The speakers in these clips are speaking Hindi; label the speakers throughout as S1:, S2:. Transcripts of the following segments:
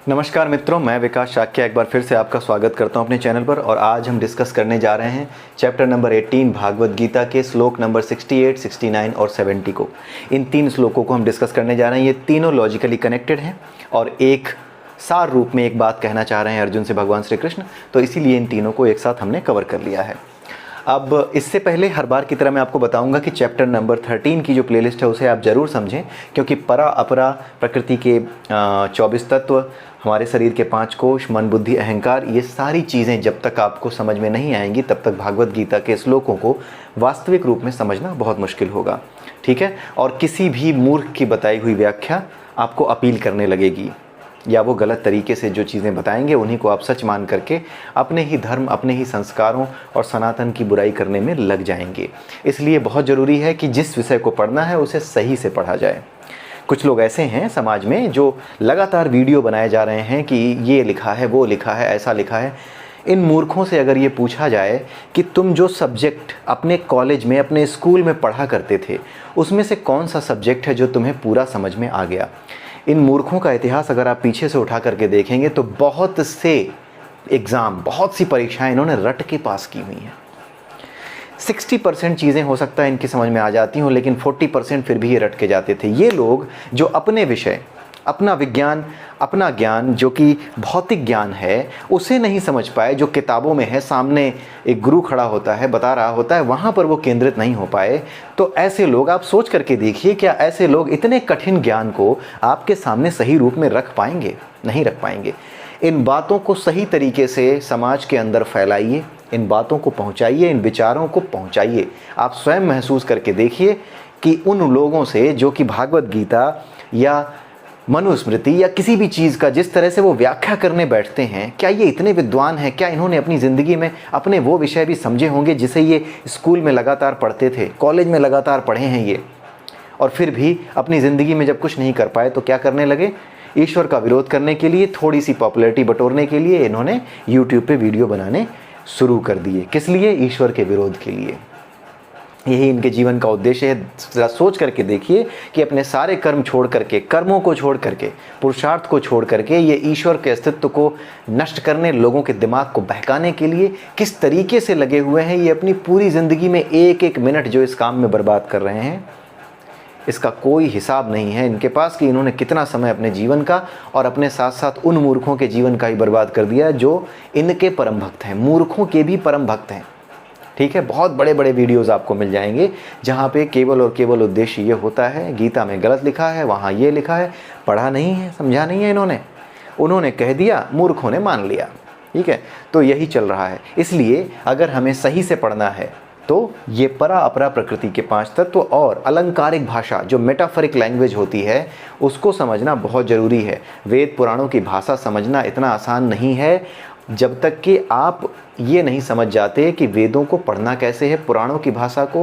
S1: नमस्कार मित्रों, मैं विकास शाक्य एक बार फिर से आपका स्वागत करता हूं अपने चैनल पर। और आज हम डिस्कस करने जा रहे हैं चैप्टर नंबर 18 भागवत गीता के श्लोक नंबर 68, 69 और 70 को। इन तीन श्लोकों को हम डिस्कस करने जा रहे हैं। ये तीनों लॉजिकली कनेक्टेड हैं और एक सार रूप में एक बात कहना चाह रहे हैं अर्जुन से भगवान श्री कृष्ण, तो इसीलिए इन तीनों को एक साथ हमने कवर कर लिया है। अब इससे पहले हर बार की तरह मैं आपको बताऊंगा कि चैप्टर नंबर 13 की जो प्लेलिस्ट है उसे आप ज़रूर समझें, क्योंकि परा अपरा प्रकृति के 24 तत्व, हमारे शरीर के 5 कोश, मन बुद्धि अहंकार, ये सारी चीज़ें जब तक आपको समझ में नहीं आएंगी तब तक भागवत गीता के श्लोकों को वास्तविक रूप में समझना बहुत मुश्किल होगा। ठीक है। और किसी भी मूर्ख की बताई हुई व्याख्या आपको अपील करने लगेगी, या वो गलत तरीके से जो चीज़ें बताएंगे उन्हीं को आप सच मान करके अपने ही धर्म, अपने ही संस्कारों और सनातन की बुराई करने में लग जाएंगे। इसलिए बहुत ज़रूरी है कि जिस विषय को पढ़ना है उसे सही से पढ़ा जाए। कुछ लोग ऐसे हैं समाज में जो लगातार वीडियो बनाए जा रहे हैं कि ये लिखा है, वो लिखा है, ऐसा लिखा है। इन मूर्खों से अगर ये पूछा जाए कि तुम जो सब्जेक्ट अपने कॉलेज में, अपने स्कूल में पढ़ा करते थे, उसमें से कौन सा सब्जेक्ट है जो तुम्हें पूरा समझ में आ गया, इन मूर्खों का इतिहास अगर आप पीछे से उठा करके देखेंगे तो बहुत से एग्ज़ाम, बहुत सी परीक्षाएं इन्होंने रट के पास की हुई हैं। 60% चीज़ें हो सकता है इनकी समझ में आ जाती हों, लेकिन 40% फिर भी ये रट के जाते थे। ये लोग जो अपने विषय, अपना विज्ञान, अपना ज्ञान जो कि भौतिक ज्ञान है उसे नहीं समझ पाए, जो किताबों में है, सामने एक गुरु खड़ा होता है, बता रहा होता है, वहाँ पर वो केंद्रित नहीं हो पाए, तो ऐसे लोग आप सोच करके देखिए, क्या ऐसे लोग इतने कठिन ज्ञान को आपके सामने सही रूप में रख पाएंगे? नहीं रख पाएंगे। इन बातों को सही तरीके से समाज के अंदर फैलाइए, इन बातों को पहुँचाइए, इन विचारों को पहुँचाइए। आप स्वयं महसूस करके देखिए कि उन लोगों से जो कि भागवत गीता या मनुस्मृति या किसी भी चीज़ का जिस तरह से वो व्याख्या करने बैठते हैं, क्या ये इतने विद्वान हैं? क्या इन्होंने अपनी ज़िंदगी में अपने वो विषय भी समझे होंगे जिसे ये स्कूल में लगातार पढ़ते थे, कॉलेज में लगातार पढ़े हैं ये, और फिर भी अपनी ज़िंदगी में जब कुछ नहीं कर पाए तो क्या करने लगे? ईश्वर का विरोध करने के लिए, थोड़ी सी पॉपुलैरिटी बटोरने के लिए इन्होंने यूट्यूब पे वीडियो बनाने शुरू कर दिए। किस लिए? ईश्वर के विरोध के लिए। यही इनके जीवन का उद्देश्य है। ज़रा सोच करके देखिए कि अपने सारे कर्म छोड़ करके, कर्मों को छोड़ करके, पुरुषार्थ को छोड़ करके ये ईश्वर के अस्तित्व को नष्ट करने, लोगों के दिमाग को बहकाने के लिए किस तरीके से लगे हुए हैं। ये अपनी पूरी ज़िंदगी में एक एक मिनट जो इस काम में बर्बाद कर रहे हैं, इसका कोई हिसाब नहीं है इनके पास कि इन्होंने कितना समय अपने जीवन का और अपने साथ साथ उन मूर्खों के जीवन का ही बर्बाद कर दिया जो इनके परम भक्त हैं। मूर्खों के भी परम भक्त हैं। ठीक है। बहुत बड़े बड़े वीडियोस आपको मिल जाएंगे जहाँ पे केवल और केवल उद्देश्य ये होता है, गीता में गलत लिखा है, वहाँ ये लिखा है, पढ़ा नहीं है, समझा नहीं है उन्होंने कह दिया, मूर्खों ने मान लिया। ठीक है। तो यही चल रहा है। इसलिए अगर हमें सही से पढ़ना है तो ये परा अपरा प्रकृति के 5 तत्व और अलंकारिक भाषा, जो मेटाफरिक लैंग्वेज होती है, उसको समझना बहुत ज़रूरी है। वेद पुराणों की भाषा समझना इतना आसान नहीं है जब तक कि आप ये नहीं समझ जाते कि वेदों को पढ़ना कैसे है, पुराणों की भाषा को,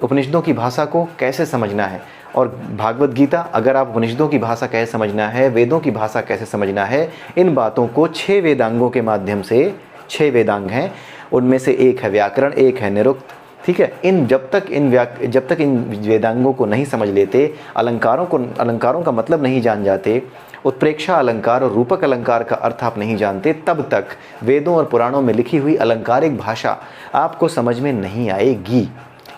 S1: उपनिषदों की भाषा को कैसे समझना है। और भागवत गीता, अगर आप उपनिषदों की भाषा कैसे समझना है, वेदों की भाषा कैसे समझना है, इन बातों को 6 वेदांगों के माध्यम से, 6 वेदांग हैं, उनमें से एक है व्याकरण, एक है निरुक्त। ठीक है। जब तक इन वेदांगों को नहीं समझ लेते, अलंकारों का मतलब नहीं जान जाते, उत्प्रेक्षा अलंकार और रूपक अलंकार का अर्थ आप नहीं जानते, तब तक वेदों और पुराणों में लिखी हुई अलंकारिक भाषा आपको समझ में नहीं आएगी।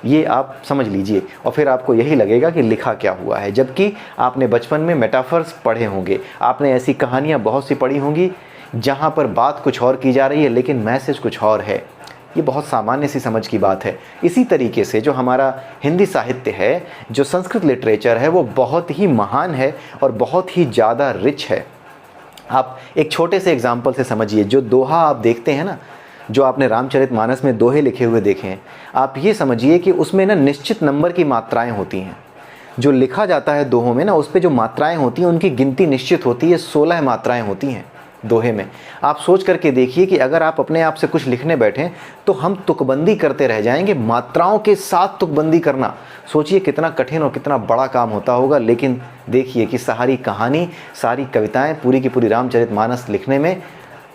S1: ये आप समझ लीजिए। और फिर आपको यही लगेगा कि लिखा क्या हुआ है, जबकि आपने बचपन में मेटाफर्स पढ़े होंगे, आपने ऐसी कहानियाँ बहुत सी पढ़ी होंगी जहाँ पर बात कुछ और की जा रही है लेकिन मैसेज कुछ और है। ये बहुत सामान्य सी समझ की बात है। इसी तरीके से जो हमारा हिंदी साहित्य है, जो संस्कृत लिटरेचर है, वो बहुत ही महान है और बहुत ही ज़्यादा रिच है। आप एक छोटे से एग्जाम्पल से समझिए। जो दोहा आप देखते हैं ना, जो आपने रामचरितमानस में दोहे लिखे हुए देखे हैं, आप ये समझिए कि उसमें ना निश्चित नंबर की मात्राएं होती हैं। जो लिखा जाता है दोहों में ना, उस पर जो मात्राएँ होती हैं उनकी गिनती निश्चित होती है। 16 मात्राएँ होती हैं दोहे में। आप सोच करके देखिए कि अगर आप अपने आप से कुछ लिखने बैठें तो हम तुकबंदी करते रह जाएंगे। मात्राओं के साथ तुकबंदी करना, सोचिए कितना कठिन और कितना बड़ा काम होता होगा। लेकिन देखिए कि सारी कहानी, सारी कविताएं, पूरी की पूरी रामचरितमानस लिखने में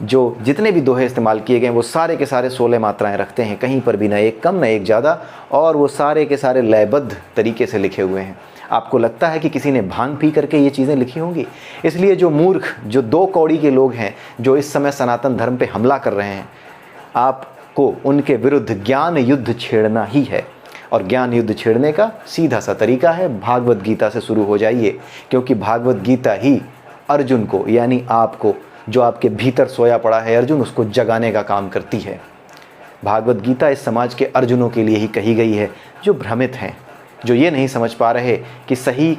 S1: जो जितने भी दोहे इस्तेमाल किए गए वो सारे के सारे 16 मात्राएं रखते हैं, कहीं पर भी ना एक कम ना एक ज़्यादा, और वो सारे के सारे लयबद्ध तरीके से लिखे हुए हैं। आपको लगता है कि किसी ने भांग पी करके ये चीज़ें लिखी होंगी? इसलिए जो मूर्ख, जो 2 कौड़ी के लोग हैं, जो इस समय सनातन धर्म पे हमला कर रहे हैं, आपको उनके विरुद्ध ज्ञान युद्ध छेड़ना ही है। और ज्ञान युद्ध छेड़ने का सीधा सा तरीका है, भागवत गीता से शुरू हो जाइए, क्योंकि भागवत गीता ही अर्जुन को, यानी आपको, जो आपके भीतर सोया पड़ा है अर्जुन, उसको जगाने का काम करती है। भागवत गीता इस समाज के अर्जुनों के लिए ही कही गई है, जो भ्रमित हैं, जो ये नहीं समझ पा रहे कि सही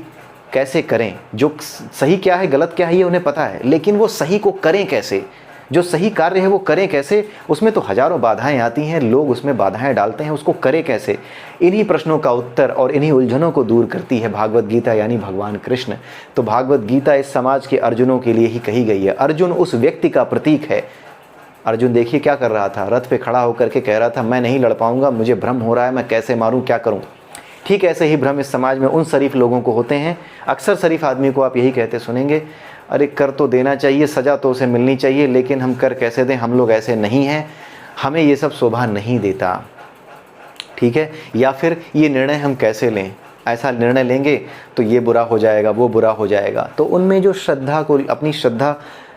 S1: कैसे करें, जो सही क्या है गलत क्या है ये उन्हें पता है, लेकिन वो सही को करें कैसे, जो सही कार्य है वो करें कैसे, उसमें तो हजारों बाधाएं आती हैं, लोग उसमें बाधाएं डालते हैं, उसको करें कैसे। इन्हीं प्रश्नों का उत्तर और इन्हीं उलझनों को दूर करती है भागवत गीता, यानी भगवान कृष्ण। तो भागवत गीता इस समाज के अर्जुनों के लिए ही कही गई है। अर्जुन उस व्यक्ति का प्रतीक है। अर्जुन देखिए क्या कर रहा था, रथ पे खड़ा होकर के कह रहा था मैं नहीं लड़ पाऊंगा, मुझे भ्रम हो रहा है, मैं कैसे मारूं, क्या करूं। ठीक ऐसे ही भ्रम इस समाज में उन शरीफ लोगों को होते हैं। अक्सर शरीफ आदमी को आप यही कहते सुनेंगे, अरे कर तो देना चाहिए, सज़ा तो उसे मिलनी चाहिए, लेकिन हम कर कैसे दें, हम लोग ऐसे नहीं हैं, हमें ये सब शोभा नहीं देता, ठीक है। या फिर ये निर्णय हम कैसे लें, ऐसा निर्णय लेंगे तो ये बुरा हो जाएगा, वो बुरा हो जाएगा। तो उनमें जो श्रद्धा को, अपनी श्रद्धा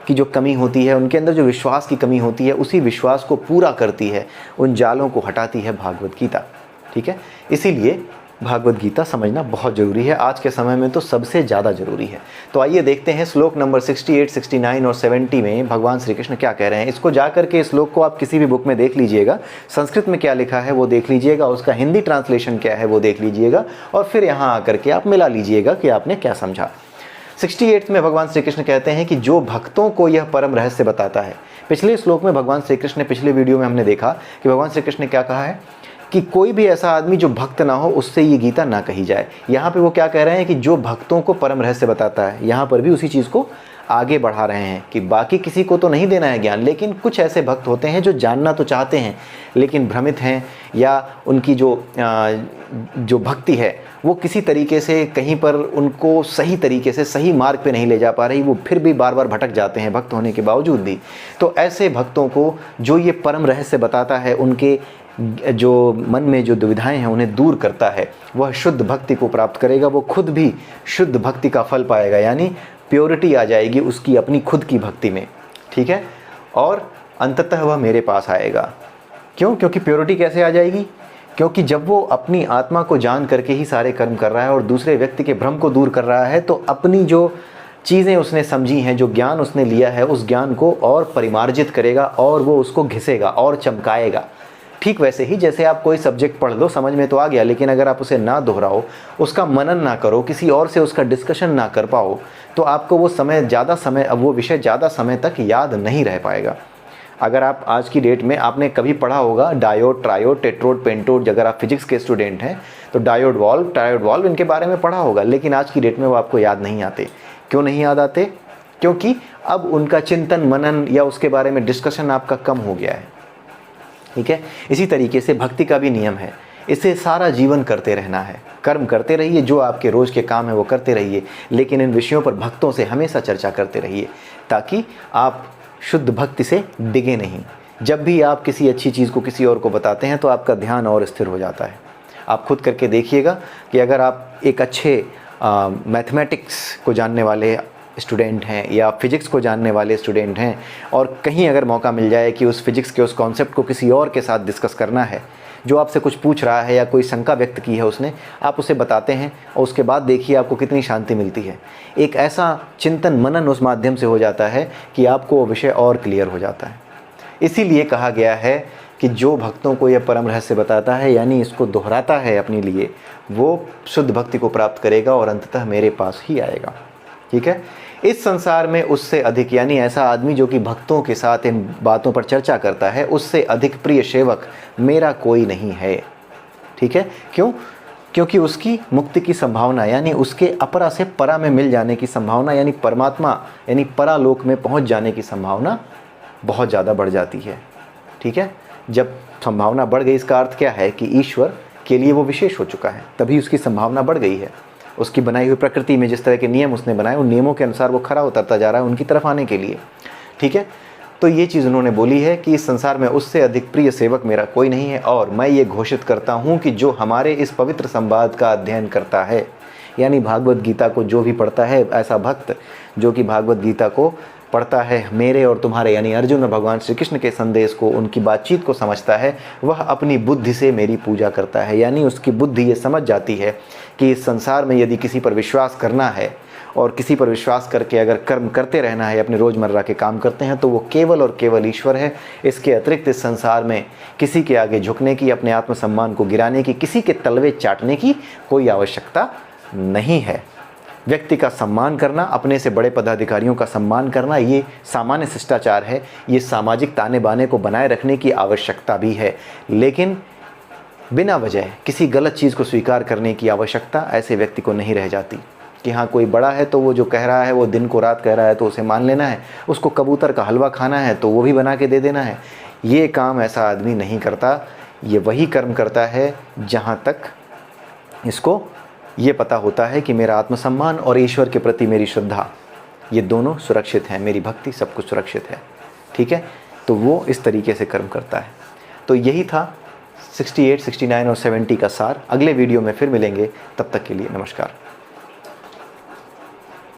S1: की जो कमी होती है, उनके अंदर जो विश्वास की कमी होती है, उसी विश्वास को पूरा करती है, उन जालों को हटाती है भागवत गीता, ठीक है। इसीलिए भागवत गीता समझना बहुत ज़रूरी है, आज के समय में तो सबसे ज़्यादा ज़रूरी है। तो आइए देखते हैं श्लोक नंबर 68, 69 और 70 में भगवान श्री कृष्ण क्या कह रहे हैं। इसको जा करके इस श्लोक को आप किसी भी बुक में देख लीजिएगा, संस्कृत में क्या लिखा है वो देख लीजिएगा, उसका हिंदी ट्रांसलेशन क्या है वो देख लीजिएगा, और फिर यहाँ आकर के आप मिला लीजिएगा कि आपने क्या समझा। 68 में भगवान श्री कृष्ण कहते हैं कि जो भक्तों को यह परम रहस्य बताता है। पिछले श्लोक में भगवान श्री कृष्ण ने, पिछले वीडियो में हमने देखा कि भगवान श्री कृष्ण ने क्या कहा है कि कोई भी ऐसा आदमी जो भक्त ना हो उससे ये गीता ना कही जाए। यहाँ पे वो क्या कह रहे हैं कि जो भक्तों को परम रहस्य बताता है। यहाँ पर भी उसी चीज़ को आगे बढ़ा रहे हैं कि बाकी किसी को तो नहीं देना है ज्ञान, लेकिन कुछ ऐसे भक्त होते हैं जो जानना तो चाहते हैं लेकिन भ्रमित हैं, या उनकी जो भक्ति है वो किसी तरीके से कहीं पर उनको सही तरीके से सही मार्ग पे नहीं ले जा पा रही, वो फिर भी बार बार भटक जाते हैं भक्त होने के बावजूद भी। तो ऐसे भक्तों को जो ये परम रहस्य बताता है, उनके जो मन में जो दुविधाएं हैं उन्हें दूर करता है, वह शुद्ध भक्ति को प्राप्त करेगा, वो खुद भी शुद्ध भक्ति का फल पाएगा, यानी प्योरिटी आ जाएगी उसकी अपनी खुद की भक्ति में, ठीक है। और अंततः वह मेरे पास आएगा। क्यों? क्योंकि प्योरिटी कैसे आ जाएगी? क्योंकि जब वो अपनी आत्मा को जान करके ही सारे कर्म कर रहा है और दूसरे व्यक्ति के भ्रम को दूर कर रहा है, तो अपनी जो चीज़ें उसने समझी हैं, जो ज्ञान उसने लिया है, उस ज्ञान को और परिमार्जित करेगा और वो उसको घिसेगा और चमकाएगा। ठीक वैसे ही जैसे आप कोई सब्जेक्ट पढ़ लो, समझ में तो आ गया, लेकिन अगर आप उसे ना दोहराओ, उसका मनन ना करो, किसी और से उसका डिस्कशन ना कर पाओ, तो आपको वो विषय ज़्यादा समय तक याद नहीं रह पाएगा। अगर आप आज की डेट में आपने कभी पढ़ा होगा डायोड, ट्रायोड, टेट्रोड, पेंटोड, अगर आप फिजिक्स के स्टूडेंट हैं तो डायोड वाल्व, ट्रायोड वाल्व, इनके बारे में पढ़ा होगा, लेकिन आज की डेट में वो आपको याद नहीं आते। क्यों नहीं याद आते? क्योंकि अब उनका चिंतन मनन या उसके बारे में डिस्कशन आपका कम हो गया है, ठीक है। इसी तरीके से भक्ति का भी नियम है, इसे सारा जीवन करते रहना है, कर्म करते रहिए, जो आपके रोज़ के काम है वो करते रहिए, लेकिन इन विषयों पर भक्तों से हमेशा चर्चा करते रहिए, ताकि आप शुद्ध भक्ति से डिगे नहीं। जब भी आप किसी अच्छी चीज़ को किसी और को बताते हैं तो आपका ध्यान और स्थिर हो जाता है। आप खुद करके देखिएगा कि अगर आप एक अच्छे मैथमेटिक्स को जानने वाले स्टूडेंट हैं या फिजिक्स को जानने वाले स्टूडेंट हैं, और कहीं अगर मौका मिल जाए कि उस फिजिक्स के उस कॉन्सेप्ट को किसी और के साथ डिस्कस करना है, जो आपसे कुछ पूछ रहा है या कोई शंका व्यक्त की है उसने, आप उसे बताते हैं और उसके बाद देखिए आपको कितनी शांति मिलती है। एक ऐसा चिंतन मनन उस माध्यम से हो जाता है कि आपको वो विषय और क्लियर हो जाता है। इसीलिए कहा गया है कि जो भक्तों को यह परम रहस्य बताता है, यानी इसको दोहराता है अपने लिए, वो शुद्ध भक्ति को प्राप्त करेगा और अंततः मेरे पास ही आएगा, ठीक है। इस संसार में उससे अधिक, यानी ऐसा आदमी जो कि भक्तों के साथ इन बातों पर चर्चा करता है, उससे अधिक प्रिय सेवक मेरा कोई नहीं है, ठीक है। क्यों? क्योंकि उसकी मुक्ति की संभावना, यानी उसके अपरा से परा में मिल जाने की संभावना, यानी परमात्मा यानी परालोक में पहुंच जाने की संभावना बहुत ज़्यादा बढ़ जाती है, ठीक है। जब संभावना बढ़ गई, इसका अर्थ क्या है कि ईश्वर के लिए वो विशेष हो चुका है, तभी उसकी संभावना बढ़ गई है। उसकी बनाई हुई प्रकृति में जिस तरह के नियम उसने बनाए, उन नियमों के अनुसार वो खरा उतरता जा रहा है उनकी तरफ आने के लिए, ठीक है। तो ये चीज़ उन्होंने बोली है कि इस संसार में उससे अधिक प्रिय सेवक मेरा कोई नहीं है, और मैं ये घोषित करता हूँ कि जो हमारे इस पवित्र संवाद का अध्ययन करता है, यानी भागवत गीता को जो भी पढ़ता है, ऐसा भक्त जो कि भागवत गीता को पढ़ता है, मेरे और तुम्हारे यानी अर्जुन और भगवान श्री कृष्ण के संदेश को, उनकी बातचीत को समझता है, वह अपनी बुद्धि से मेरी पूजा करता है। यानी उसकी बुद्धि ये समझ जाती है कि इस संसार में यदि किसी पर विश्वास करना है और किसी पर विश्वास करके अगर कर्म करते रहना है, अपने रोज़मर्रा के काम करते हैं, तो वो केवल और केवल ईश्वर है। इसके अतिरिक्त इस संसार में किसी के आगे झुकने की, अपने आत्मसम्मान को गिराने की, किसी के तलवे चाटने की कोई आवश्यकता नहीं है। व्यक्ति का सम्मान करना, अपने से बड़े पदाधिकारियों का सम्मान करना, ये सामान्य शिष्टाचार है। ये सामाजिक ताने बाने को बनाए रखने की आवश्यकता भी है, लेकिन बिना वजह किसी गलत चीज़ को स्वीकार करने की आवश्यकता ऐसे व्यक्ति को नहीं रह जाती कि हाँ कोई बड़ा है तो वो जो कह रहा है वो दिन को रात कह रहा है तो उसे मान लेना है, उसको कबूतर का हलवा खाना है तो वो भी बना के दे देना है। ये काम ऐसा आदमी नहीं करता। ये वही कर्म करता है जहाँ तक इसको ये पता होता है कि मेरा आत्मसम्मान और ईश्वर के प्रति मेरी श्रद्धा, ये दोनों सुरक्षित हैं, मेरी भक्ति सब कुछ सुरक्षित है। ठीक है, तो वो इस तरीके से कर्म करता है। तो यही था 68, 69 और 70 का सार। अगले वीडियो में फिर मिलेंगे, तब तक के लिए नमस्कार।